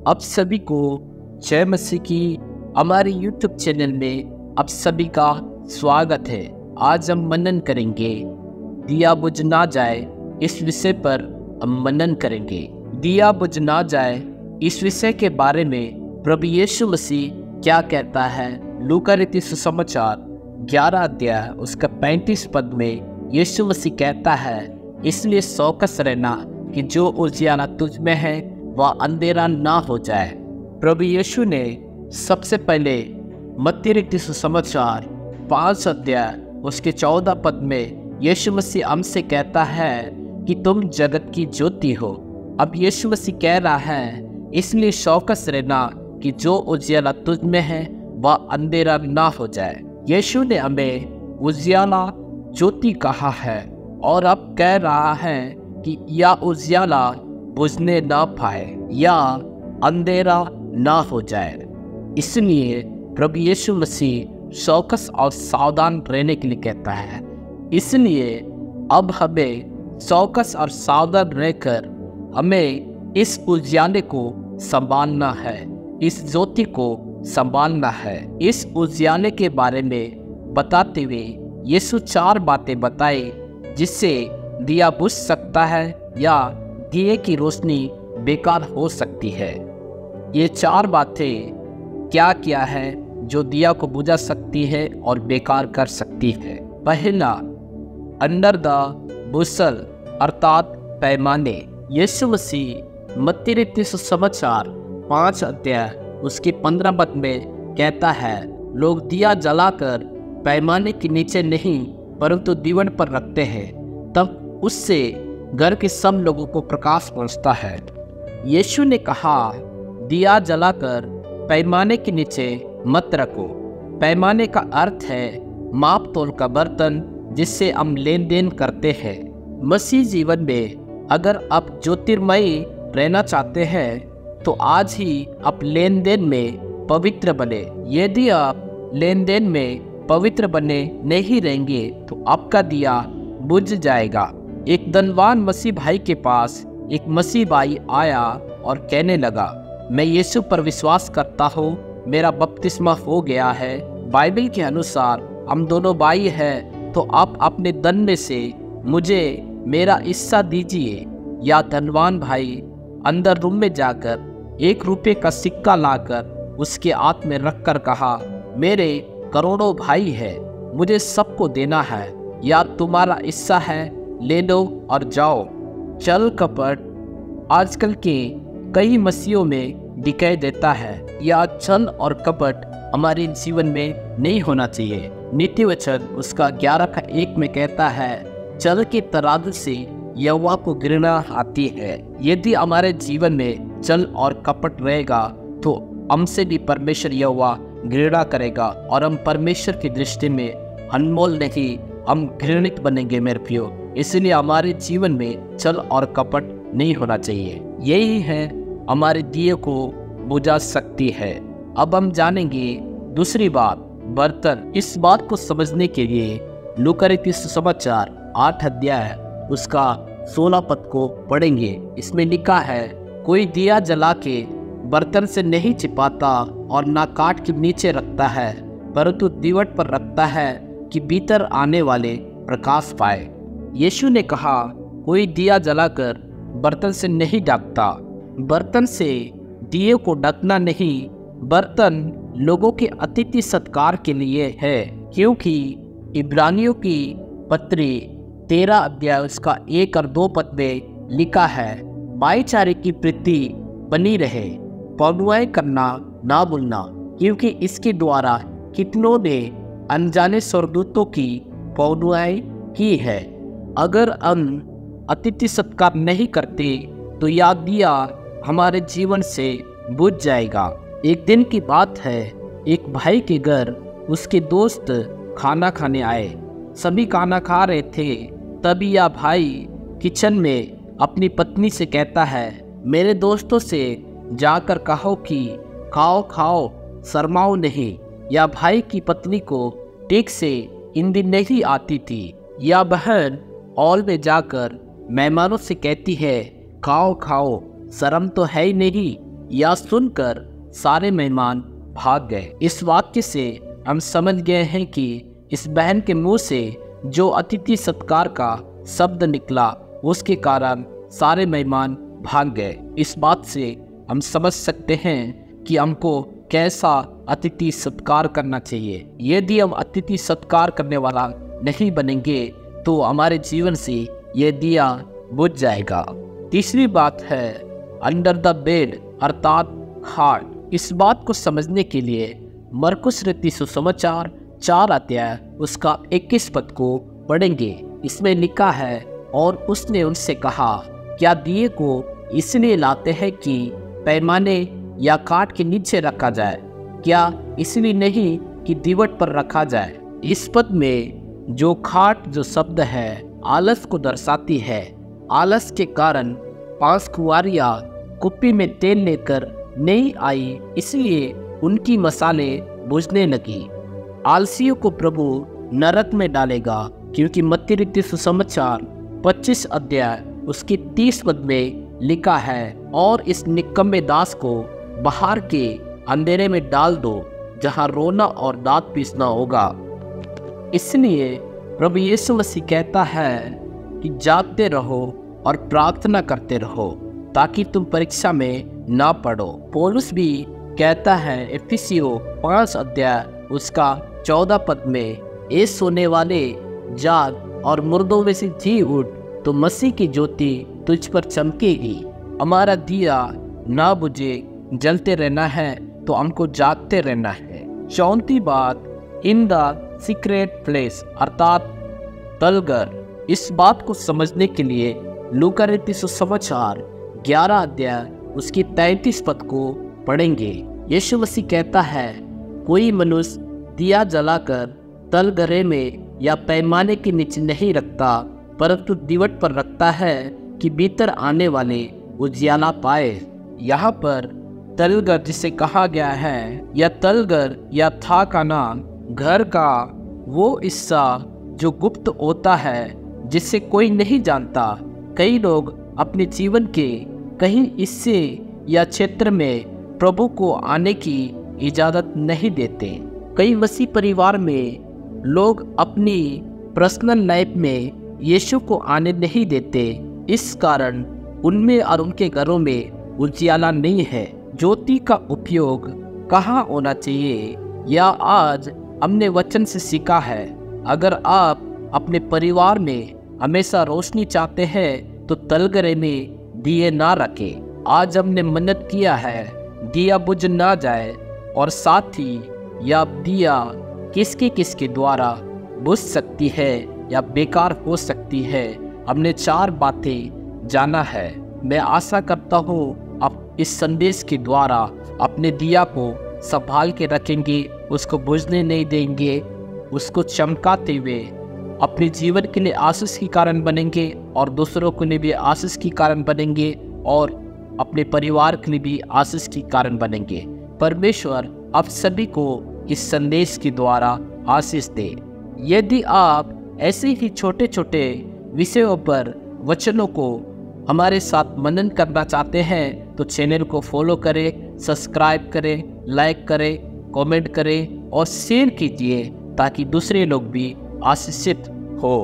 आप सभी को जय मसीह की हमारे YouTube चैनल में आप सभी का स्वागत है। आज हम मनन करेंगे दिया बुझ ना जाए, इस विषय पर हम मनन करेंगे। दिया बुझ ना जाए, इस विषय के बारे में प्रभु यीशु मसीह क्या कहता है। लूका रचित सुसमाचार 11 अध्याय उसका 35 पद में यीशु मसीह कहता है, इसलिए चौकस रहना कि जो उजियारा तुझ में है वह अंधेरा ना हो जाए। प्रभु यीशु ने सबसे पहले मत्ती रचित सुसमाचार 5 अध्याय उसके 14 पद में यीशु मसीह हमसे कहता है कि तुम जगत की ज्योति हो। अब यीशु मसीह कह रहा है, इसलिए चौकस रहना कि जो उजियारा तुझ में है वह अंधेरा ना हो जाए। यीशु ने हमें उजियाला ज्योति कहा है और अब कह रहा है कि या उजियाला बुझने ना पाए या अंधेरा ना हो जाए। इसलिए प्रभु यीशु मसीह चौकस और सावधान रहने के लिए कहता है। इसलिए अब हमें चौकस और सावधान रहकर हमें इस उजियाले को संभालना है, इस ज्योति को संभालना है। इस उजियाले के बारे में बताते हुए यीशु 4 बातें बताई जिससे दिया बुझ सकता है या दिए की रोशनी बेकार हो सकती है। ये 4 बातें क्या क्या है जो दिया को बुझा सकती है और बेकार कर सकती है। पहला, अंडर द बुशल अर्थात पैमाने। यीशु मसीह मत्ती रचित सुसमाचार 5 अध्याय उसके 15 पद में कहता है, लोग दिया जलाकर पैमाने के नीचे नहीं परंतु दीवार पर रखते हैं, तब उससे घर के सब लोगों को प्रकाश पहुंचता है। यीशु ने कहा, दिया जलाकर पैमाने के नीचे मत रखो। पैमाने का अर्थ है माप तोल का बर्तन जिससे हम लेन देन करते हैं। मसीह जीवन में अगर आप ज्योतिर्मयी रहना चाहते हैं तो आज ही आप लेन देन में पवित्र बने। यदि आप लेन देन में पवित्र बने नहीं रहेंगे तो आपका दिया बुझ जाएगा। एक धनवान मसीह भाई के पास एक मसीह भाई आया और कहने लगा, मैं यीशु पर विश्वास करता हूँ, मेरा बपतिस्मा हो गया है, बाइबल के अनुसार हम दोनों भाई हैं, तो आप अपने धन में से मुझे मेरा हिस्सा दीजिए। या धनवान भाई अंदर रूम में जाकर 1 रुपये का सिक्का लाकर उसके हाथ में रखकर कहा, मेरे करोड़ों भाई है, मुझे सबको देना है, या तुम्हारा हिस्सा है, ले लो और जाओ। छल कपट आजकल के कई मसीहों में दिखाई देता है। या छल और कपट हमारे जीवन में नहीं होना चाहिए। नीति वचन उसका 11:1 में कहता है, छल के तराजू से यहोवा को घृणा आती है। यदि हमारे जीवन में छल और कपट रहेगा तो हमसे भी परमेश्वर यहोवा घृणा करेगा और हम परमेश्वर की दृष्टि में अनमोल नहीं, हम घृणित बनेंगे मेरे प्रियो। इसलिए हमारे जीवन में छल और कपट नहीं होना चाहिए। यही है हमारे दिए को बुझा सकती है। अब हम जानेंगे दूसरी बात, बर्तन। इस बात को समझने के लिए लूका रचित सुसमाचार 8 अध्याय उसका 16 पद को पढ़ेंगे। इसमें लिखा है, कोई दिया जला के बर्तन से नहीं छिपाता और ना काट के नीचे रखता है परंतु दीवार पर रखता है कि भीतर आने वाले प्रकाश पाए। यीशु ने कहा, कोई दिया जलाकर बर्तन से नहीं ढकता। बर्तन से दिए को ढकना नहीं, बर्तन लोगों के अतिथि सत्कार के लिए है, क्योंकि इब्रानियों की पत्री 13 अध्याय उसका 1 और 2 पद में लिखा है, भाईचारे की प्रीति बनी रहे, पौनुआई करना ना भूलना, क्योंकि इसके द्वारा कितनों ने अनजाने स्वर्गदूतों की पौनुआई की है। अगर हम अतिथि सत्कार नहीं करते तो यह दिया हमारे जीवन से बुझ जाएगा। एक दिन की बात है, एक भाई के घर उसके दोस्त खाना खाने आए। सभी खाना खा रहे थे, तभी यह भाई किचन में अपनी पत्नी से कहता है, मेरे दोस्तों से जाकर कहो कि खाओ खाओ, शर्माओ नहीं। या भाई की पत्नी को ठीक से हिंदी नहीं आती थी। या बहन हॉल में जाकर मेहमानों से कहती है, खाओ खाओ, शर्म तो है ही नहीं। यह सुनकर सारे मेहमान भाग गए। इस वाक्य से हम समझ गए हैं कि इस बहन के मुंह से जो अतिथि सत्कार का शब्द निकला उसके कारण सारे मेहमान भाग गए। इस बात से हम समझ सकते हैं कि हमको कैसा अतिथि सत्कार करना चाहिए। यदि हम अतिथि सत्कार करने वाला नहीं बनेंगे तो हमारे जीवन से यह दिया बुझ जाएगा। तीसरी बात है अंडर द बेड अर्थात खाट। इस बात को समझने के लिए मरकुस रचित सुसमाचार 4 अध्याय उसका 21 पद को पढ़ेंगे। इसमें लिखा है, और उसने उनसे कहा, क्या दिए को इसलिए लाते हैं कि पैमाने या काट के नीचे रखा जाए, क्या इसलिए नहीं कि दीवट पर रखा जाए। इस पद में जो खाट जो शब्द है आलस को दर्शाती है। आलस के कारण 5 कुंवारियां कुप्पी में तेल लेकर नहीं आई, इसलिए उनकी मसाले बुझने लगी। आलसियों को प्रभु नरक में डालेगा, क्योंकि मत्ती रचित सुसमाचार 25 अध्याय उसकी 30 पद में लिखा है, और इस निकम्मे दास को बाहर के अंधेरे में डाल दो, जहां रोना और दांत पीसना होगा। इसलिए प्रभु यीशु मसीह कहता है कि जागते रहो और प्रार्थना करते रहो ताकि तुम परीक्षा में ना पड़ो। पौलुस भी कहता है इफिसियों 5 अध्याय उसका 14 पद में, ए सोने वाले जाग और मुर्दों में से जी उठ, तो मसीह की ज्योति तुझ पर चमकेगी। हमारा दिया ना बुझे जलते रहना है तो हमको जागते रहना है। चौथी बात इन द सीक्रेट प्लेस अर्थात तलगर। इस बात को समझने के लिए लूका रचित सुसमाचार 11 अध्याय उसकी 33 पद को पढ़ेंगे। यीशु मसीह कहता है, कोई मनुष्य दिया जलाकर तलगरे में या पैमाने के नीचे नहीं रखता, परंतु दीवट पर रखता है कि भीतर आने वाले उजियाला पाए। यहाँ पर तलगर जिसे कहा गया है, यह तलगर या था का नाम घर का वो हिस्सा जो गुप्त होता है, जिसे कोई नहीं जानता। कई लोग अपने जीवन के कहीं हिस्से या क्षेत्र में प्रभु को आने की इजाज़त नहीं देते। कई मसीह परिवार में लोग अपनी पर्सनल लाइफ में यीशु को आने नहीं देते। इस कारण उनमें और उनके घरों में उजियाला नहीं है। ज्योति का उपयोग कहाँ होना चाहिए, या आज हमने वचन से सीखा है। अगर आप अपने परिवार में हमेशा रोशनी चाहते हैं तो तलगरे में दिए ना रखें। आज हमने मन्नत किया है दिया बुझ ना जाए, और साथ ही यह दिया किसके किसके द्वारा बुझ सकती है या बेकार हो सकती है। हमने 4 बातें जाना है। मैं आशा करता हूँ आप इस संदेश के द्वारा अपने दिया को संभाल के रखेंगे, उसको बुझने नहीं देंगे, उसको चमकाते हुए अपने जीवन के लिए आशीष की कारण बनेंगे और दूसरों के लिए भी आशीष की कारण बनेंगे और अपने परिवार के लिए भी आशीष की कारण बनेंगे। परमेश्वर आप सभी को इस संदेश के द्वारा आशीष दे। यदि आप ऐसे ही छोटे छोटे विषयों पर वचनों को हमारे साथ मनन करना चाहते हैं तो चैनल को फॉलो करें, सब्सक्राइब करें, लाइक करें, कमेंट करें और शेयर कीजिए ताकि दूसरे लोग भी आशीषित हो।